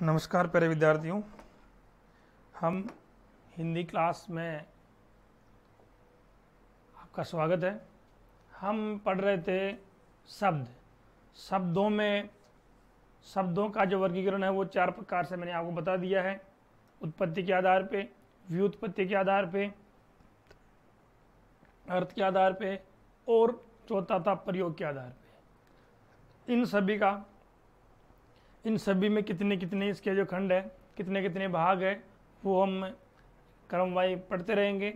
नमस्कार प्यारे विद्यार्थियों, हम हिंदी क्लास में आपका स्वागत है। हम पढ़ रहे थे शब्दों का जो वर्गीकरण है वो चार प्रकार से मैंने आपको बता दिया है। उत्पत्ति के आधार पे, व्युत्पत्ति के आधार पे, अर्थ के आधार पे और चौथा था प्रयोग के आधार पे। इन सभी में कितने कितने इसके जो खंड है, कितने कितने भाग है, वो हम क्रमवार पढ़ते रहेंगे।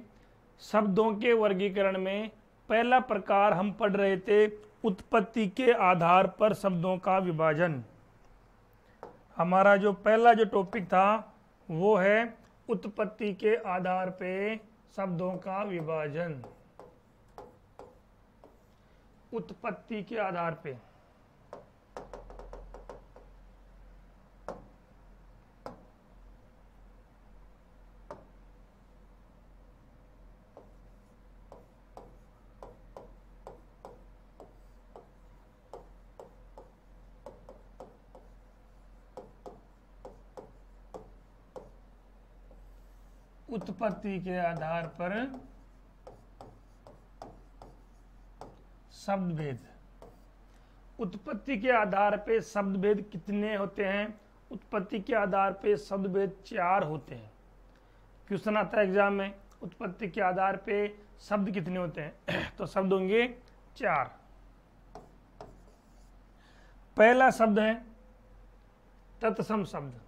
शब्दों के वर्गीकरण में पहला प्रकार हम पढ़ रहे थे उत्पत्ति के आधार पर शब्दों का विभाजन। हमारा जो पहला जो टॉपिक था वो है उत्पत्ति के आधार पे शब्दों का विभाजन। उत्पत्ति के आधार पे उत्पत्ति के आधार पर शब्द भेद। उत्पत्ति के आधार पे शब्द भेद कितने होते हैं? उत्पत्ति के आधार पे शब्द भेद 4 होते हैं। क्वेश्चन आता है एग्जाम में, उत्पत्ति के आधार पे शब्द कितने होते हैं? तो शब्द होंगे 4। पहला शब्द है तत्सम शब्द।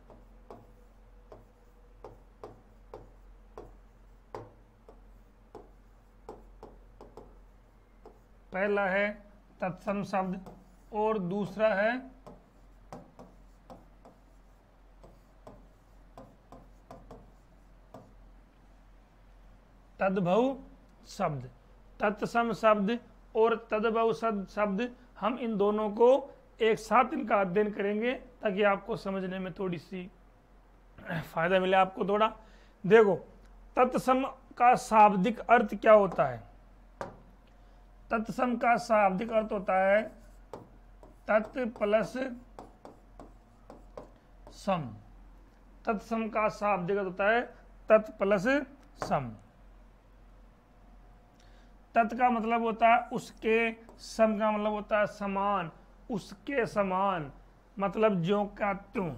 पहला है तत्सम शब्द और दूसरा है तद्भव शब्द। तत्सम शब्द और तद्भव शब्द, हम इन दोनों को एक साथ इनका अध्ययन करेंगे ताकि आपको समझने में थोड़ी सी फायदा मिले आपको थोड़ा। देखो, तत्सम का शाब्दिक अर्थ क्या होता है? तत्सम का शाब्दिक अर्थ होता है तत् प्लस सम। तत्सम का शाब्दिक अर्थ होता है तत् प्लस सम। तत् का मतलब होता है उसके, सम का मतलब होता है समान, उसके समान, मतलब ज्यों का त्यों।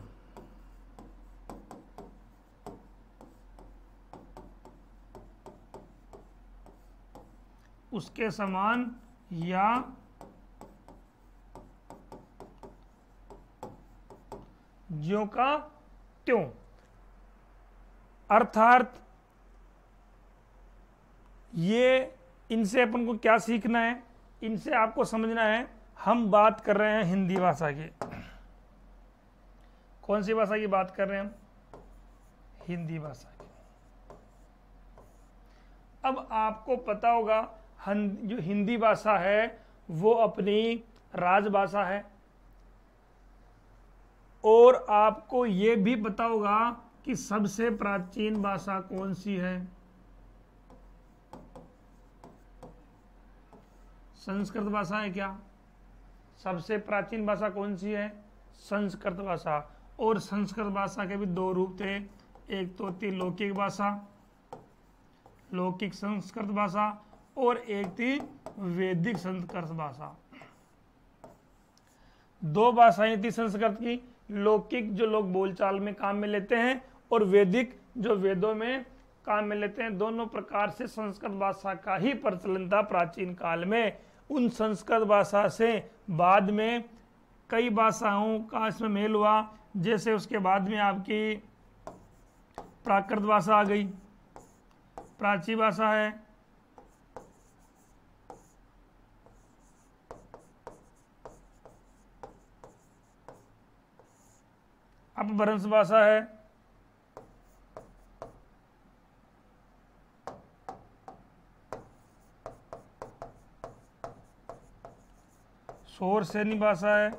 उसके समान या ज्यों का त्यों। अर्थात ये, इनसे अपन को क्या सीखना है? इनसे आपको समझना है हम बात कर रहे हैं हिंदी भाषा की। कौन सी भाषा की बात कर रहे हैं हम? हिंदी भाषा की। अब आपको पता होगा जो हिंदी भाषा है वो अपनी राजभाषा है, और आपको ये भी पता होगा कि सबसे प्राचीन भाषा कौन सी है? संस्कृत भाषा है क्या? सबसे प्राचीन भाषा कौन सी है? संस्कृत भाषा। और संस्कृत भाषा के भी 2 रूप थे, एक तो थी लौकिक भाषा, लौकिक संस्कृत भाषा, और एक थी वैदिक संस्कृत भाषा। 2 भाषाएं थी संस्कृत की। लौकिक जो लोग बोलचाल में काम में लेते हैं, और वैदिक जो वेदों में काम में लेते हैं। दोनों प्रकार से संस्कृत भाषा का ही प्रचलन था प्राचीन काल में। उन संस्कृत भाषा से बाद में कई भाषाओं का इसमें मेल हुआ। जैसे उसके बाद में आपकी प्राकृत भाषा आ गई, प्राची भाषा है, अपभ्रंश भाषा है, शोरसेनी भाषा है,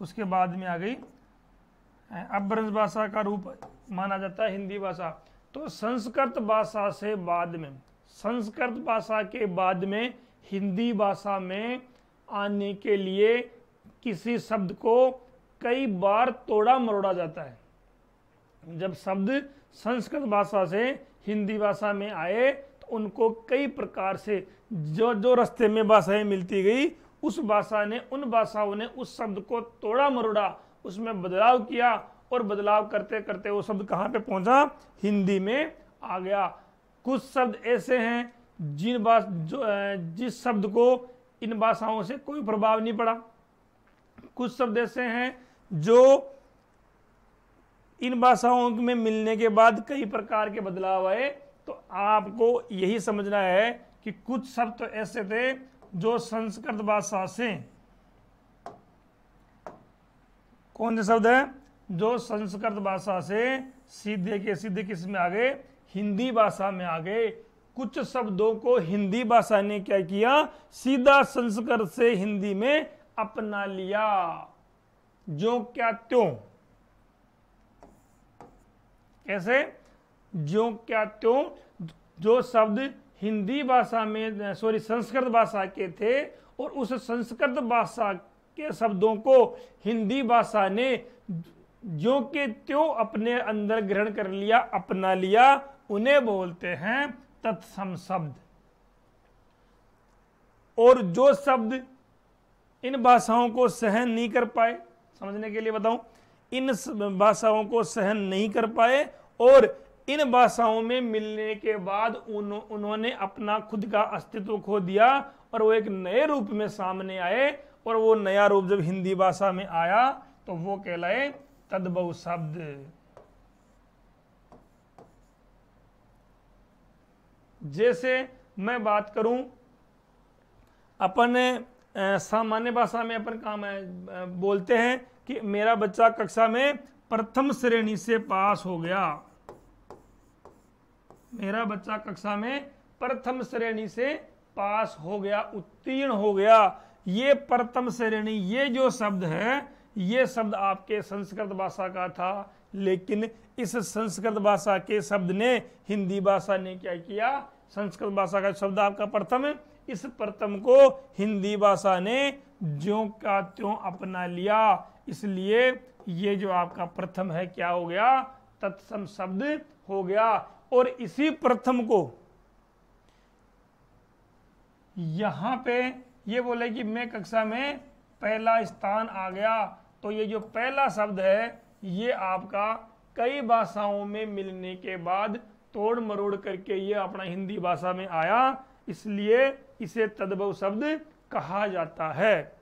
उसके बाद में आ गई अपभ्रंश भाषा का रूप माना जाता है हिंदी भाषा। तो संस्कृत भाषा से बाद में, संस्कृत भाषा के बाद में हिंदी भाषा में आने के लिए किसी शब्द को कई बार तोड़ा मरोड़ा जाता है। जब शब्द संस्कृत भाषा से हिंदी भाषा में आए तो उनको कई प्रकार से जो जो रास्ते में भाषाएं मिलती गई, उस भाषा ने, उन भाषाओं ने उस शब्द को तोड़ा मरोड़ा, उसमें बदलाव किया, और बदलाव करते करते वो शब्द कहाँ पे पहुंचा? हिंदी में आ गया। कुछ शब्द ऐसे हैं जिस शब्द को इन भाषाओं से कोई प्रभाव नहीं पड़ा। कुछ शब्द ऐसे हैं जो इन भाषाओं में मिलने के बाद कई प्रकार के बदलाव आए। तो आपको यही समझना है कि कुछ शब्द तो ऐसे थे जो संस्कृत भाषा से, कौन से शब्द है जो संस्कृत भाषा से सीधे के सीधे किस में आ गए? हिंदी भाषा में आ गए। कुछ शब्दों को हिंदी भाषा ने क्या किया? सीधा संस्कृत से हिंदी में अपना लिया। जो क्या त्यों। कैसे? जो क्या त्यों। जो शब्द हिंदी भाषा में, संस्कृत भाषा के थे, और उस संस्कृत भाषा के शब्दों को हिंदी भाषा ने जो के त्यों अपने अंदर ग्रहण कर लिया, अपना लिया, उन्हें बोलते हैं तत्सम शब्द। और जो शब्द इन भाषाओं को सहन नहीं कर पाए, समझने के लिए बताऊं, इन भाषाओं को सहन नहीं कर पाए और इन भाषाओं में मिलने के बाद उन्होंने अपना खुद का अस्तित्व खो दिया और वो एक नए रूप में सामने आए, और वो नया रूप जब हिंदी भाषा में आया तो वो कहलाए तद्भव शब्द। जैसे मैं बात करूं, अपन सामान्य भाषा में अपन काम बोलते हैं कि मेरा बच्चा कक्षा में प्रथम श्रेणी से पास हो गया। मेरा बच्चा कक्षा में प्रथम श्रेणी से पास हो गया, उत्तीर्ण हो गया। ये प्रथम श्रेणी, ये जो शब्द है, ये शब्द आपके संस्कृत भाषा का था, लेकिन इस संस्कृत भाषा के शब्द ने हिंदी भाषा ने क्या किया? संस्कृत भाषा का शब्द आपका प्रथम है, इस प्रथम को हिंदी भाषा ने ज्यों का त्यों अपना लिया। इसलिए ये जो आपका प्रथम है क्या हो गया? तत्सम शब्द हो गया। और इसी प्रथम को यहां पे ये बोले कि मैं कक्षा में पहला स्थान आ गया, तो ये जो पहला शब्द है ये आपका कई भाषाओं में मिलने के बाद तोड़ मरोड़ करके ये अपना हिंदी भाषा में आया, इसलिए इसे तद्भव शब्द कहा जाता है।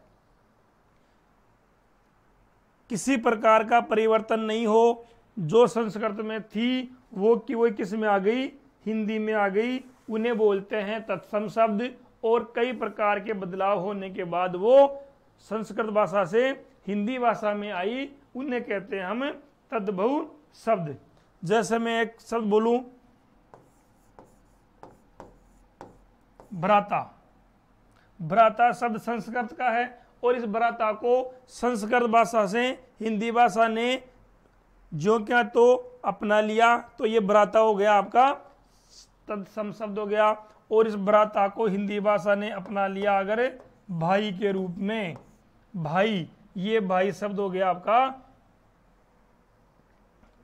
किसी प्रकार का परिवर्तन नहीं हो, जो संस्कृत में थी वो किस में आ गई? हिंदी में आ गई, उन्हें बोलते हैं तत्सम शब्द। और कई प्रकार के बदलाव होने के बाद वो संस्कृत भाषा से हिंदी भाषा में आई, उन्हें कहते हैं हम तद्भव शब्द। जैसे मैं एक शब्द बोलूं, भ्राता। भ्राता शब्द संस्कृत का है, और इस भ्राता को संस्कृत भाषा से हिंदी भाषा ने जो क्या तो अपना लिया, तो ये भ्राता हो गया आपका तत्सम शब्द हो गया। और इस भ्राता को हिंदी भाषा ने अपना लिया अगर भाई के रूप में, भाई, ये भाई शब्द हो गया आपका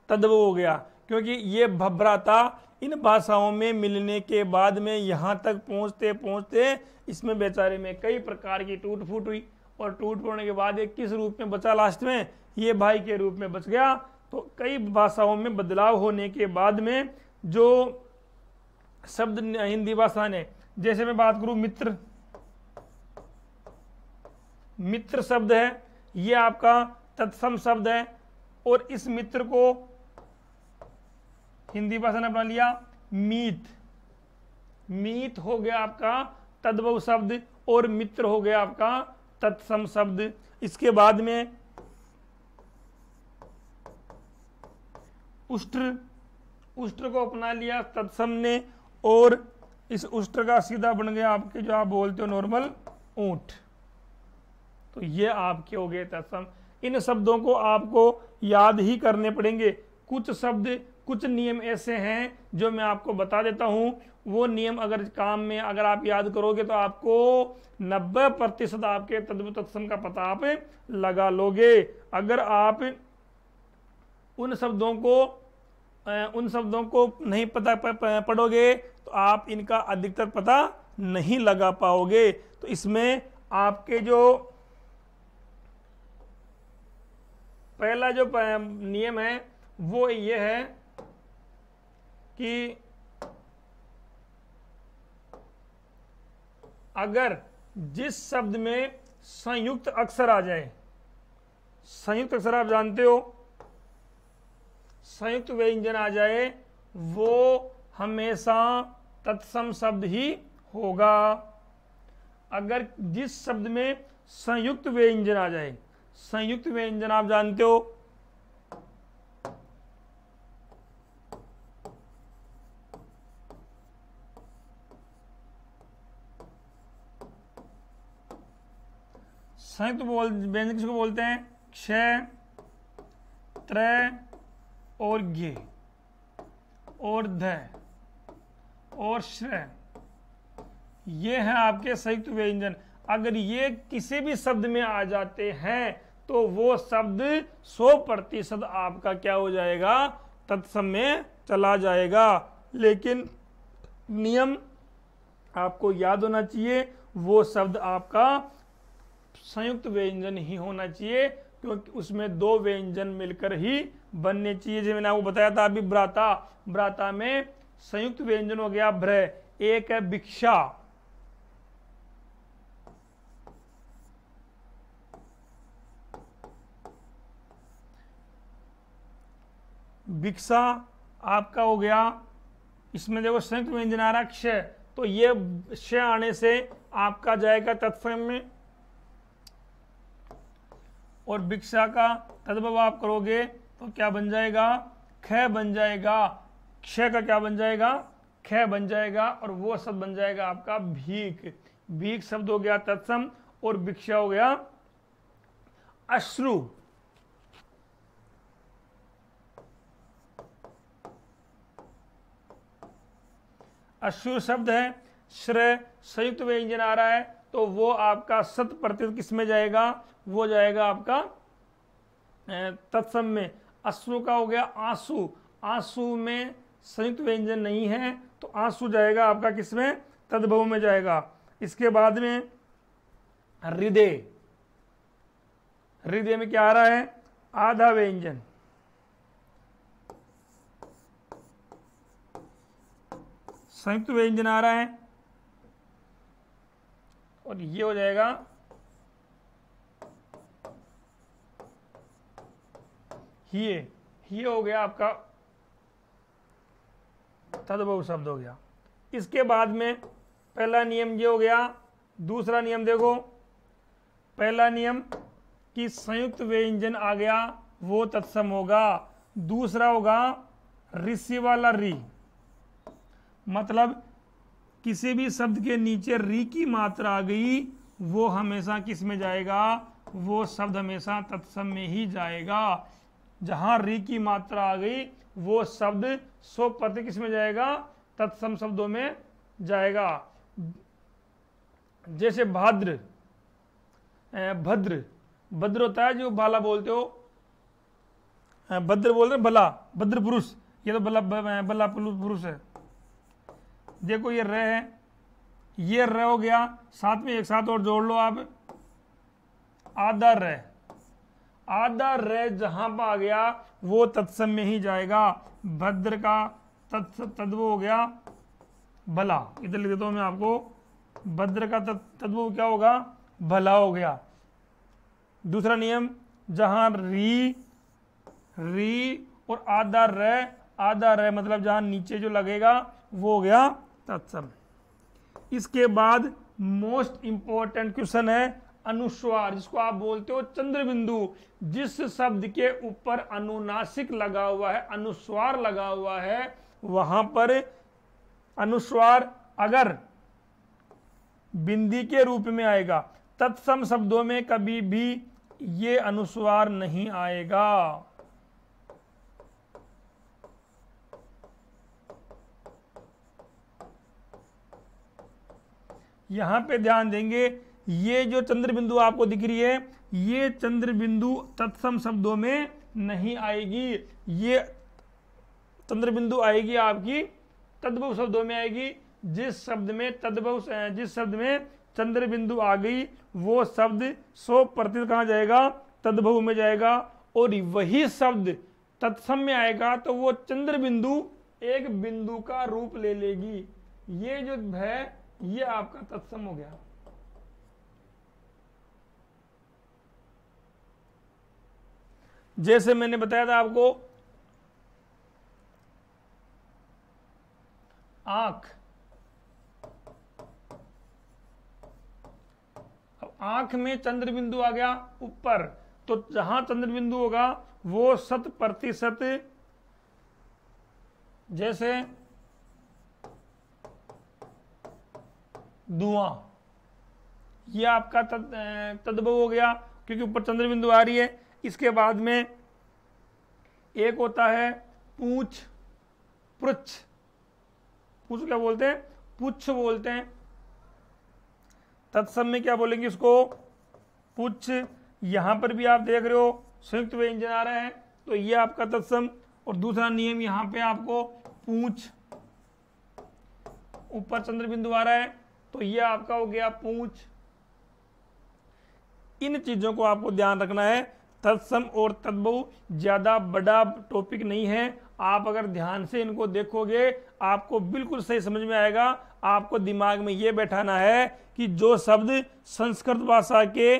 तद्भव हो गया, क्योंकि ये भ्राता इन भाषाओं में मिलने के बाद में यहां तक पहुंचते पहुंचते इसमें बेचारे में कई प्रकार की टूट फूट हुई, और टूट फूटने के बाद ये किस रूप में बचा? लास्ट में ये भाई के रूप में बच गया। तो कई भाषाओं में बदलाव होने के बाद में जो शब्द हिंदी भाषा ने, जैसे मैं बात करूं मित्र, मित्र शब्द है, ये आपका तत्सम शब्द है, और इस मित्र को हिंदी भाषा ने अपना लिया मीत। मीत हो गया आपका तद्भव शब्द, और मित्र हो गया आपका तत्सम शब्द। इसके बाद में उष्ट्र, उष्ट्र को अपना लिया तत्सम ने, और इस उष्ट्र का सीधा बन गया आपके जो आप बोलते हो नॉर्मल ऊंट। तो ये आपके हो गए तत्सम। इन शब्दों को आपको याद ही करने पड़ेंगे। कुछ शब्द कुछ नियम ऐसे हैं जो मैं आपको बता देता हूं, वो नियम अगर काम में अगर आप याद करोगे तो आपको 90% आपके तद्भव तत्सम का पता आप लगा लोगे। अगर आप उन शब्दों को नहीं पढ़ोगे तो आप इनका अधिकतर पता नहीं लगा पाओगे। तो इसमें आपके जो पहला जो नियम है वो ये है कि अगर जिस शब्द में संयुक्त अक्षर आ जाए, संयुक्त अक्षर आप जानते हो, संयुक्त व्यंजन आ जाए, वो हमेशा तत्सम शब्द ही होगा। अगर जिस शब्द में संयुक्त व्यंजन आ जाए, संयुक्त व्यंजन आप जानते हो, संयुक्त व्यंजन किसको बोलते हैं? क्षय, त्रय और ज्ञ और ध और श्रय, ये हैं आपके संयुक्त व्यंजन। अगर ये किसी भी शब्द में आ जाते हैं तो वो शब्द 100% आपका क्या हो जाएगा? तत्सम में चला जाएगा। लेकिन नियम आपको याद होना चाहिए, वो शब्द आपका संयुक्त व्यंजन ही होना चाहिए, क्योंकि उसमें दो व्यंजन मिलकर ही बनने चाहिए। जैसे मैंने आपको बताया था अभी भ्राता, भ्राता में संयुक्त व्यंजन हो गया भ्र, एक है भिक्षा, भिक्षा आपका हो गया, इसमें देखो संयुक्त व्यंजन आ रहा क्षय, तो ये क्षय आने से आपका जाएगा तत्सम में, और भिक्षा का तद्भव आप करोगे तो क्या बन जाएगा? ख बन जाएगा। क्षय का क्या बन जाएगा? ख बन जाएगा, और वो शब्द बन जाएगा आपका भीख। भीख शब्द हो गया तत्सम, और भिक्षा हो गया अश्रु। अश्रु शब्द है, श्रेय संयुक्त व्यंजन आ रहा है, तो वो आपका 100% किस में जाएगा? वो जाएगा आपका तत्सम में। अश्रु का हो गया आंसू, आंसू में संयुक्त व्यंजन नहीं है, तो आंसू जाएगा आपका किस में? तद्भव में जाएगा। इसके बाद में हृदय, हृदय में क्या आ रहा है? आधा व्यंजन, संयुक्त व्यंजन आ रहा है, और ये हो जाएगा ये हो गया आपका तद्भव शब्द हो गया। इसके बाद में पहला नियम ये हो गया। दूसरा नियम देखो, पहला नियम कि संयुक्त व्यंजन आ गया वो तत्सम होगा। दूसरा होगा ऋषि वाला री, मतलब किसी भी शब्द के नीचे री की मात्रा आ गई वो हमेशा किस में जाएगा? वो शब्द हमेशा तत्सम में ही जाएगा। जहां री की मात्रा आ गई वो शब्द 100% किस में जाएगा? तत्सम शब्दों में जाएगा। जैसे भाद्र, भद्र, भद्र होता है जो भाला बोलते हो, भद्र बोलते हैं भला, भद्र पुरुष, ये तो भला पुरुष है। देखो ये र है, ये र हो गया, साथ में एक साथ और जोड़ लो आप, आधा र, आधा र जहां पर आ गया वो तत्सम में ही जाएगा। भद्र का तद्भव हो गया भला, इधर लिख देता हूं मैं आपको, भद्र का तद्भव क्या होगा? भला हो गया। दूसरा नियम, जहां री और आधा र मतलब जहां नीचे जो लगेगा वो हो गया तत्सम। इसके बाद मोस्ट इंपॉर्टेंट क्वेश्चन है अनुस्वार, जिसको आप बोलते हो चंद्र बिंदु। जिस शब्द के ऊपर अनुनासिक लगा हुआ है, अनुस्वार लगा हुआ है, वहां पर अनुस्वार अगर बिंदी के रूप में आएगा, तत्सम शब्दों में कभी भी ये अनुस्वार नहीं आएगा। यहां पे ध्यान देंगे, ये जो चंद्र बिंदु आपको दिख रही है, ये चंद्र बिंदु तत्सम शब्दों में नहीं आएगी, ये चंद्र बिंदु आएगी आपकी तद्भव शब्दों में आएगी। जिस शब्द में चंद्र बिंदु आ गई वो शब्द 100% कहां जाएगा, तद्भव में जाएगा। और वही शब्द तत्सम में आएगा तो वो चंद्र बिंदु एक बिंदु का रूप ले लेगी। ये जो है ये आपका तत्सम हो गया। जैसे मैंने बताया था आपको, आंख, अब आंख में चंद्र बिंदु आ गया ऊपर, तो जहां चंद्र बिंदु होगा वो 100%, जैसे धुआं, ये आपका तद्भव हो गया क्योंकि ऊपर चंद्र बिंदु आ रही है। इसके बाद में एक होता है पूंछ, पुच्छ, पुच्छ क्या बोलते हैं, पुच्छ बोलते हैं। तत्सम में क्या बोलेंगे इसको, पुच्छ। यहां पर भी आप देख रहे हो संयुक्त व्यंजन आ रहा है, तो ये आपका तत्सम। और दूसरा नियम यहां पे आपको पूंछ, ऊपर चंद्र बिंदु आ रहा है तो ये आपका हो गया पूंछ। इन चीजों को आपको ध्यान रखना है। तत्सम और तद्भव ज्यादा बड़ा टॉपिक नहीं है, आप अगर ध्यान से इनको देखोगे आपको बिल्कुल सही समझ में आएगा। आपको दिमाग में ये बैठाना है कि जो शब्द संस्कृत भाषा के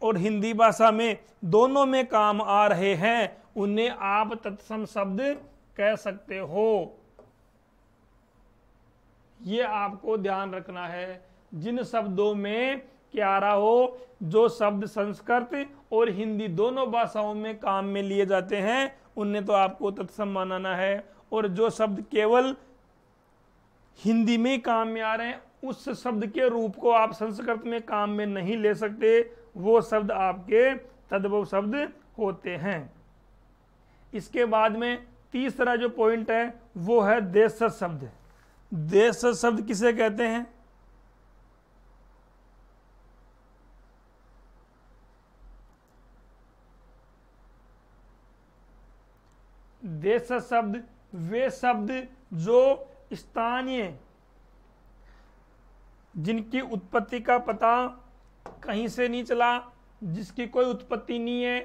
और हिंदी भाषा में दोनों में काम आ रहे हैं उन्हें आप तत्सम शब्द कह सकते हो। ये आपको ध्यान रखना है। जिन शब्दों में क्या आ रहा हो, जो शब्द संस्कृत और हिंदी दोनों भाषाओं में काम में लिए जाते हैं उन्हें तो आपको तत्सम मानना है। और जो शब्द केवल हिंदी में काम में आ रहे हैं उस शब्द के रूप को आप संस्कृत में काम में नहीं ले सकते, वो शब्द आपके तद्भव शब्द होते हैं। इसके बाद में तीसरा जो पॉइंट है वो है देशज शब्द। देशज शब्द किसे कहते हैं, देशज शब्द वे शब्द जो स्थानीय, जिनकी उत्पत्ति का पता कहीं से नहीं चला, जिसकी कोई उत्पत्ति नहीं है,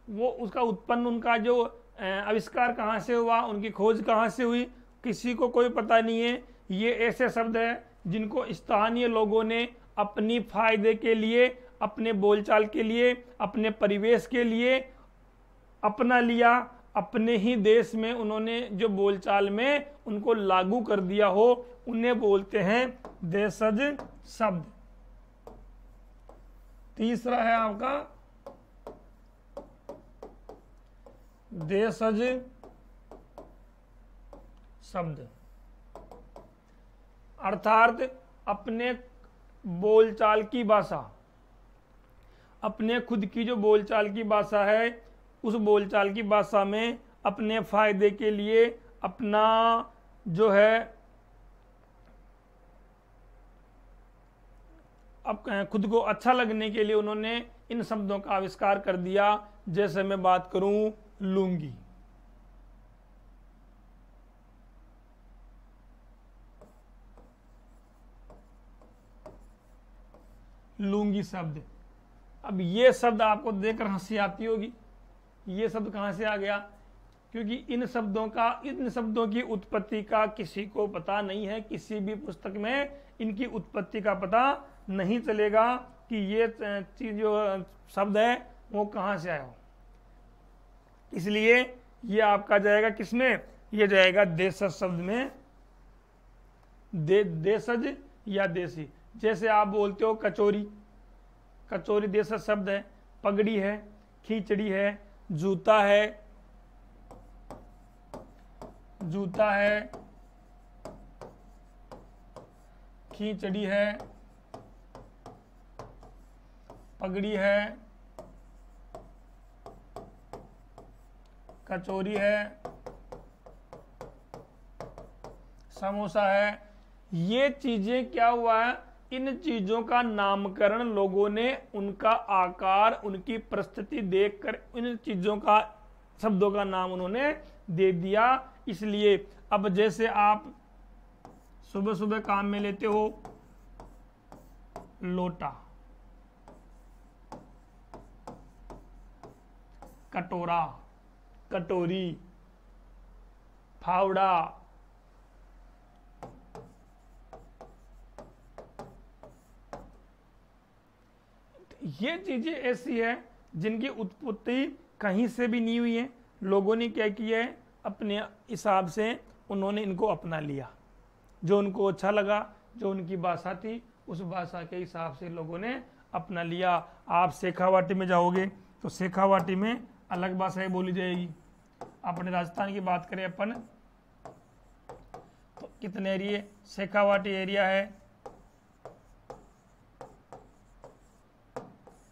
वो उसका उत्पन्न, उनका जो आविष्कार कहाँ से हुआ, उनकी खोज कहाँ से हुई, किसी को कोई पता नहीं है। ये ऐसे शब्द हैं जिनको स्थानीय लोगों ने अपनी फायदे के लिए, अपने बोलचाल के लिए, अपने परिवेश के लिए अपना लिया, अपने ही देश में उन्होंने जो बोलचाल में उनको लागू कर दिया हो, उन्हें बोलते हैं देशज शब्द। तीसरा है आपका देशज शब्द, अर्थात अपने बोलचाल की भाषा, अपने खुद की जो बोलचाल की भाषा है उस बोलचाल की भाषा में अपने फायदे के लिए, अपना जो है अब खुद को अच्छा लगने के लिए उन्होंने इन शब्दों का आविष्कार कर दिया। जैसे मैं बात करूं लुंगी, लुंगी शब्द। अब ये शब्द आपको देखकर हंसी आती होगी, ये शब्द कहां से आ गया, क्योंकि इन शब्दों की उत्पत्ति का किसी को पता नहीं है। किसी भी पुस्तक में इनकी उत्पत्ति का पता नहीं चलेगा कि ये चीज जो शब्द है वो कहां से आया हो। इसलिए ये आपका जाएगा किसमें, ये जाएगा देशज शब्द में। देशज या देसी। जैसे आप बोलते हो कचौरी, कचौरी देशज शब्द है। पगड़ी है, खींचड़ी है, जूता है, जूता है, खींचड़ी है, पगड़ी है, कचौरी है, समोसा है। ये चीजें क्या हुआ है, इन चीजों का नामकरण लोगों ने उनका आकार, उनकी परिस्थिति देखकर इन चीजों का, शब्दों का नाम उन्होंने दे दिया। इसलिए अब जैसे आप सुबह सुबह काम में लेते हो लोटा, कटोरा, कटोरी, फावड़ा, ये चीजें ऐसी है जिनकी उत्पत्ति कहीं से भी नहीं हुई है। लोगों ने क्या किया है, अपने हिसाब से उन्होंने इनको अपना लिया, जो उनको अच्छा लगा, जो उनकी भाषा थी उस भाषा के हिसाब से लोगों ने अपना लिया। आप शेखावाटी में जाओगे तो शेखावाटी में अलग भाषाएं बोली जाएगी। अपने राजस्थान की बात करें अपन तो कितने एरिया शेखावाटी एरिया है,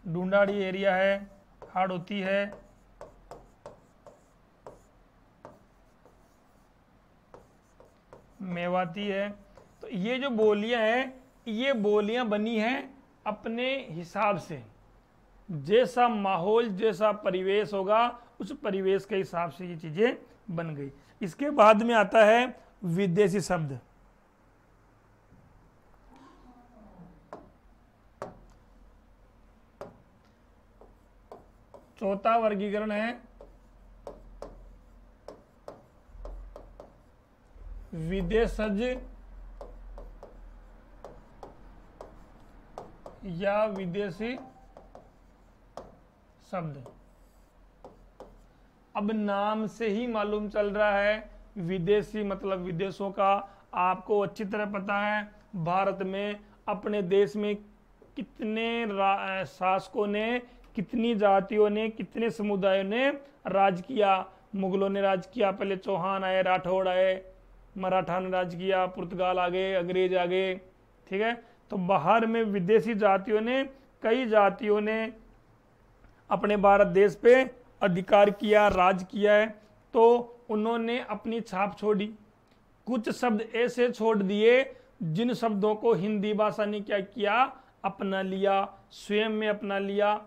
ढूंढाड़ी एरिया है, हाड़ौती है, मेवाती है। तो ये जो बोलियां हैं, ये बोलियां बनी हैं अपने हिसाब से, जैसा माहौल, जैसा परिवेश होगा उस परिवेश के हिसाब से ये चीजें बन गई। इसके बाद में आता है विदेशी शब्द। चौथा वर्गीकरण है विदेशज या विदेशी शब्द। अब नाम से ही मालूम चल रहा है विदेशी मतलब विदेशों का। आपको अच्छी तरह पता है भारत में, अपने देश में कितने शासकों ने, कितनी जातियों ने, कितने समुदायों ने राज किया। मुगलों ने राज किया, पहले चौहान आए, राठौड़ आए, मराठा ने राज किया, पुर्तगाल आ गए, अंग्रेज आ गए, ठीक है। तो बाहर में विदेशी जातियों ने, कई जातियों ने अपने भारत देश पे अधिकार किया, राज किया है। तो उन्होंने अपनी छाप छोड़ी। कुछ शब्द ऐसे छोड़ दिए जिन शब्दों को हिंदी भाषा ने क्या किया, अपना लिया, स्वयं में अपना लिया,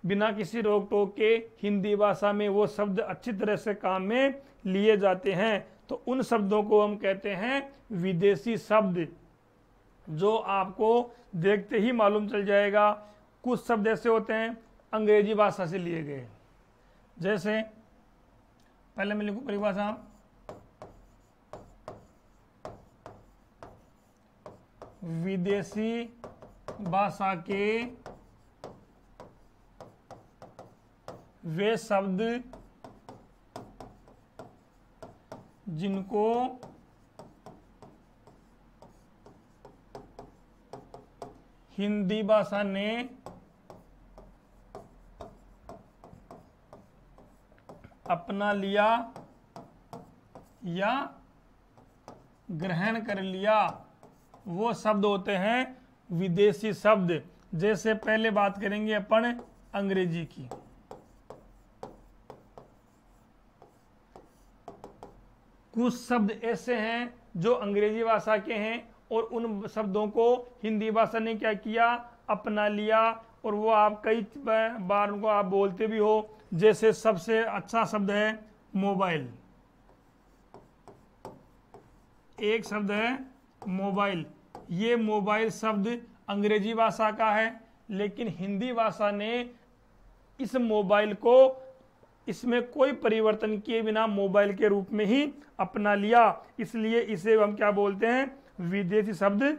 बिना किसी रोक टोक के हिंदी भाषा में वो शब्द अच्छी तरह से काम में लिए जाते हैं। तो उन शब्दों को हम कहते हैं विदेशी शब्द, जो आपको देखते ही मालूम चल जाएगा। कुछ शब्द ऐसे होते हैं अंग्रेजी भाषा से लिए गए, जैसे पहले मैं लिखूं परिभाषा, विदेशी भाषा के वे शब्द जिनको हिंदी भाषा ने अपना लिया या ग्रहण कर लिया, वो शब्द होते हैं विदेशी शब्द। जैसे पहले बात करेंगे अपन अंग्रेजी की। कुछ शब्द ऐसे हैं जो अंग्रेजी भाषा के हैं और उन शब्दों को हिंदी भाषा ने क्या किया, अपना लिया, और वो आप कई बार उनको आप बोलते भी हो। जैसे सबसे अच्छा शब्द है मोबाइल, एक शब्द है मोबाइल। ये मोबाइल शब्द अंग्रेजी भाषा का है, लेकिन हिंदी भाषा ने इस मोबाइल को इसमें कोई परिवर्तन किए बिना मोबाइल के रूप में ही अपना लिया। इसलिए इसे हम क्या बोलते हैं, विदेशी शब्द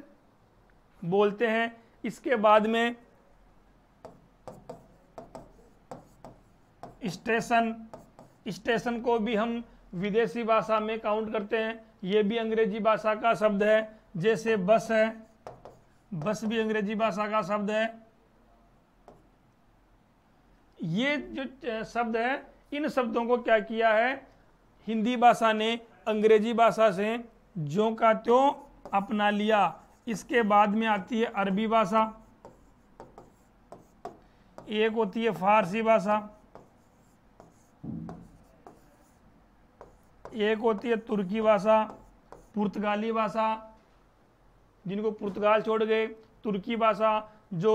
बोलते हैं। इसके बाद में स्टेशन, स्टेशन को भी हम विदेशी भाषा में काउंट करते हैं। ये भी अंग्रेजी भाषा का शब्द है। जैसे बस है, बस भी अंग्रेजी भाषा का शब्द है। ये जो शब्द है, इन शब्दों को क्या किया है, हिंदी भाषा ने अंग्रेजी भाषा से ज्यों का त्यों अपना लिया। इसके बाद में आती है अरबी भाषा, एक होती है फारसी भाषा, एक होती है तुर्की भाषा, पुर्तगाली भाषा, जिनको पुर्तगाल छोड़ गए, तुर्की भाषा जो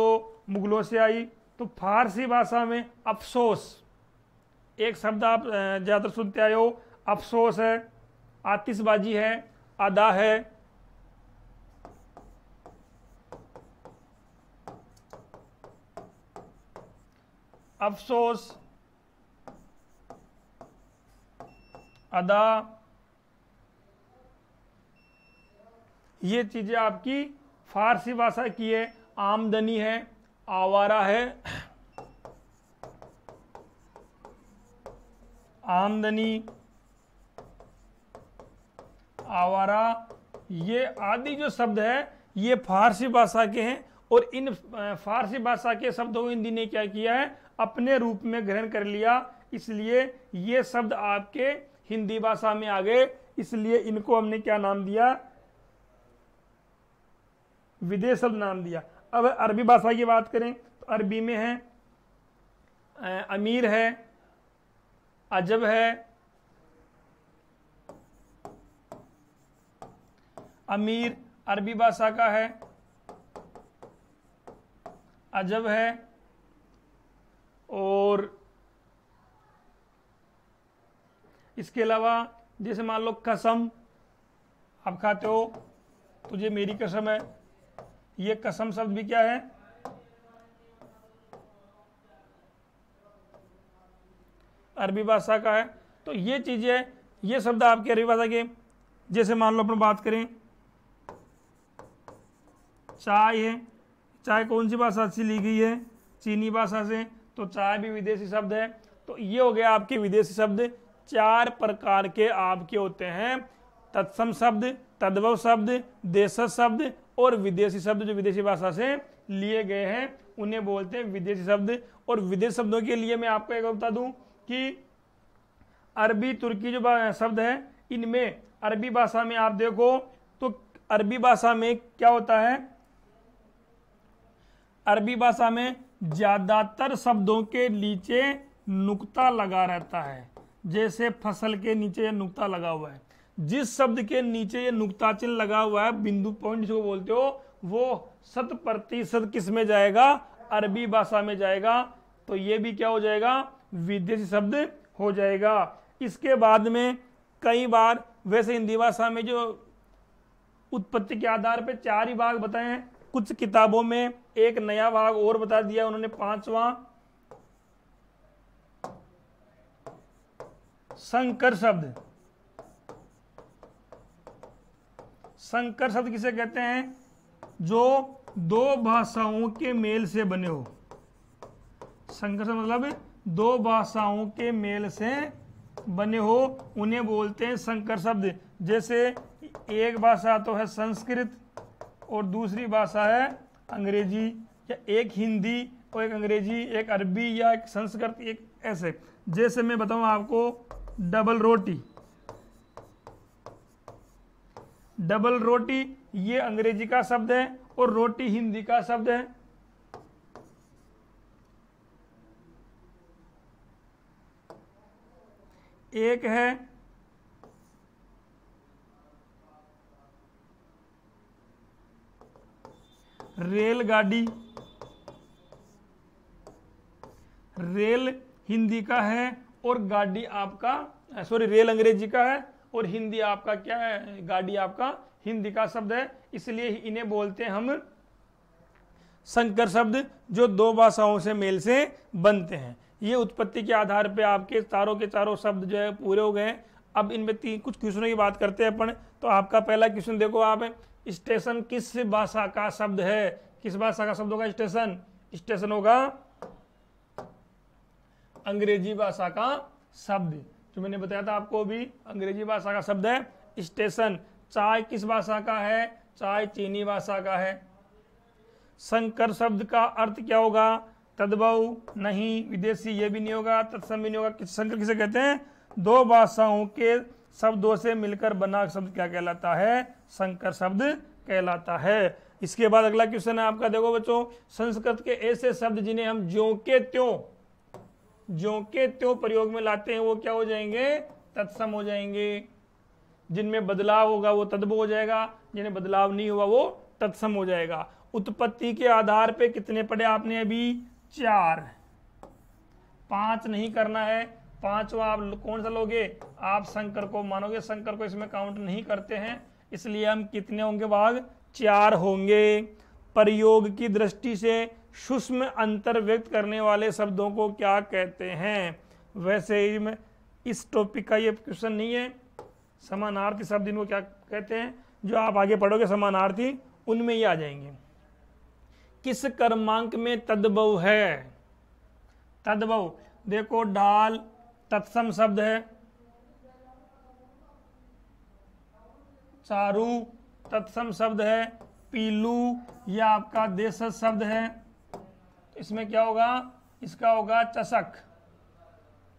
मुगलों से आई, तो फारसी भाषा में अफसोस एक शब्द आप ज़्यादातर सुनते आए हो, अफसोस है, आतिशबाजी है, अदा है। अफसोस, अदा, ये चीजें आपकी फारसी भाषा की है। आमदनी है, आवारा है, आमदनी, आवारा, ये आदि जो शब्द है ये फारसी भाषा के हैं। और इन फारसी भाषा के शब्दों को हिंदी ने क्या किया है, अपने रूप में ग्रहण कर लिया, इसलिए ये शब्द आपके हिंदी भाषा में आ गए। इसलिए इनको हमने क्या नाम दिया, विदेश शब्द नाम दिया। अब अरबी भाषा की बात करें तो अरबी में है अमीर है, अजब है, अमीर अरबी भाषा का है, अजब है, और इसके अलावा जैसे मान लो कसम, आप खाते हो, तुझे मेरी कसम है, ये कसम शब्द भी क्या है, अरबी भाषा का है। तो ये चीजें, ये शब्द आपके अरबी भाषा के, जैसे मान लो अपन बात करें चाय है, चाय कौन सी भाषा से ली गई है, चीनी भाषा से, तो चाय भी विदेशी शब्द है। तो ये हो गया आपके विदेशी शब्द। 4 प्रकार के आपके होते हैं तत्सम शब्द, तद्भव शब्द, देशज शब्द और विदेशी शब्द, जो विदेशी भाषा से लिए गए हैं उन्हें बोलते हैं विदेशी शब्द। और विदेशी शब्दों के लिए मैं आपको एक बता दूं कि अरबी तुर्की जो शब्द है, इनमें अरबी भाषा में आप देखो तो अरबी भाषा में क्या होता है, अरबी भाषा में ज्यादातर शब्दों के नीचे नुक्ता लगा रहता है। जैसे फसल के नीचे नुक्ता लगा हुआ है, जिस शब्द के नीचे ये नुक्ता चिन्ह लगा हुआ है, बिंदु पॉइंट जिसको बोलते हो, वो 100% किस में जाएगा, अरबी भाषा में जाएगा। तो ये भी क्या हो जाएगा, विदेशी शब्द हो जाएगा। इसके बाद में कई बार, वैसे हिंदी भाषा में जो उत्पत्ति के आधार पे 4 ही भाग बताए हैं, कुछ किताबों में एक नया भाग और बता दिया उन्होंने, 5वां संकर शब्द। संकर शब्द किसे कहते हैं, जो 2 भाषाओं के मेल से बने हो। संकर शब्द मतलब 2 भाषाओं के मेल से बने हो, उन्हें बोलते हैं संकर शब्द। जैसे एक भाषा तो है संस्कृत और दूसरी भाषा है अंग्रेजी, या एक हिंदी और एक अंग्रेजी, एक अरबी या एक संस्कृत, एक ऐसे। जैसे मैं बताऊं आपको, डबल रोटी, डबल रोटी ये अंग्रेजी का शब्द है और रोटी हिंदी का शब्द है। एक है रेलगाड़ी, रेल हिंदी का है और गाड़ी आपका, सॉरी रेल अंग्रेजी का है और हिंदी आपका क्या है, गाड़ी आपका हिंदी का शब्द है। इसलिए इन्हें बोलते हैं हम संकर शब्द, जो 2 भाषाओं से मेल से बनते हैं। ये उत्पत्ति के आधार पे आपके चारों के चारों शब्द जो है पूरे हो गए। अब इनमें कुछ क्वेश्चनों की बात करते हैं अपन। तो आपका पहला क्वेश्चन देखो आप, स्टेशन किस भाषा का शब्द है, किस भाषा का शब्द होगा स्टेशन, स्टेशन होगा अंग्रेजी भाषा का शब्द, जो मैंने बताया था आपको भी, अंग्रेजी भाषा का शब्द है स्टेशन। चाय किस भाषा का है, चाय चीनी भाषा का है। संकर शब्द का अर्थ क्या होगा, तद्भव नहीं, विदेशी ये भी नहीं होगा, तत्सम भी नहीं होगा। संकर किसे कहते हैं, 2 भाषाओं के शब्दों से मिलकर बना शब्द क्या कहलाता है, संकर शब्द कहलाता है। इसके बाद अगला क्वेश्चन है आपका, देखो बच्चों, संस्कृत के ऐसे शब्द जिन्हें हम ज्यों के त्यों प्रयोग में लाते हैं वो क्या हो जाएंगे, तत्सम हो जाएंगे। जिनमें बदलाव होगा वो तद्भव हो जाएगा, जिन्हें बदलाव नहीं हुआ वो तत्सम हो जाएगा। उत्पत्ति के आधार पे कितने पढ़े आपने अभी? 4। 5 नहीं करना है। 5वां आप कौन सा लोगे? आप शंकर को मानोगे। शंकर को इसमें काउंट नहीं करते हैं, इसलिए हम कितने होंगे भाग? 4 होंगे। प्रयोग की दृष्टि से सूक्ष्म अंतर व्यक्त करने वाले शब्दों को क्या कहते हैं? वैसे ही में इस टॉपिक का ये क्वेश्चन नहीं है। समानार्थी शब्द इनको क्या कहते हैं? जो आप आगे पढ़ोगे समानार्थी, उनमें ही आ जाएंगे। किस क्रमांक में तद्भव है? तद्भव देखो, डाल तत्सम शब्द है, चारू तत्सम शब्द है, पीलू यह आपका देशज शब्द है। तो इसमें क्या होगा? इसका होगा चषक।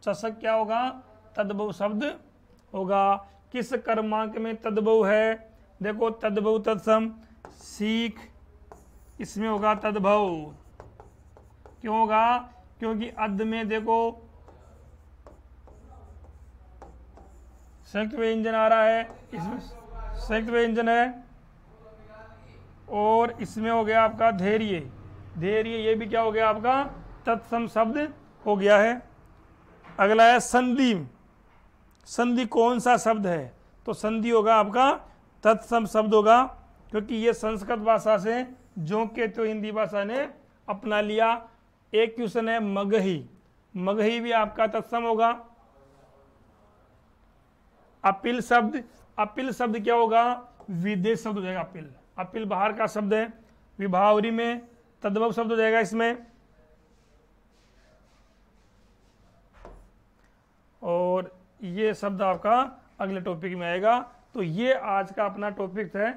चषक क्या होगा? तद्भव शब्द होगा। किस क्रमांक में तद्भव है? देखो, तद्भव तत्सम सीख, इसमें होगा तद्भव। क्यों होगा? क्योंकि अद में देखो संयुक्त व्यंजन आ रहा है, इसमें संयुक्त व्यंजन है, और इसमें हो गया आपका धैर्य। धैर्य ये भी क्या हो गया आपका? तत्सम शब्द हो गया है। अगला है संधि। संधि कौन सा शब्द है? तो संधि होगा आपका तत्सम शब्द होगा, क्योंकि ये संस्कृत भाषा से जो के तो हिंदी भाषा ने अपना लिया। एक क्वेश्चन है मगही। मगही भी आपका तत्सम होगा। अपिल शब्द, अपिल शब्द क्या होगा? विदेश शब्द हो जाएगा। अपिल, अपिल बाहर का शब्द है। विभावरी में तद्भव शब्द हो जाएगा इसमें। और ये शब्द आपका अगले टॉपिक में आएगा। तो ये आज का अपना टॉपिक है,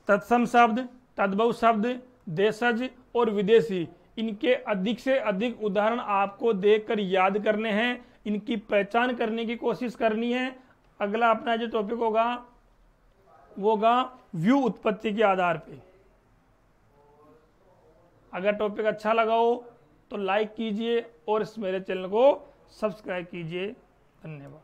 तत्सम शब्द, तद्भव शब्द, देशज और विदेशी। इनके अधिक से अधिक उदाहरण आपको देखकर याद करने हैं, इनकी पहचान करने की कोशिश करनी है। अगला अपना जो टॉपिक होगा वो होगा व्यू उत्पत्ति के आधार पे। अगर टॉपिक अच्छा लगा हो तो लाइक कीजिए और इस मेरे चैनल को सब्सक्राइब कीजिए। धन्यवाद।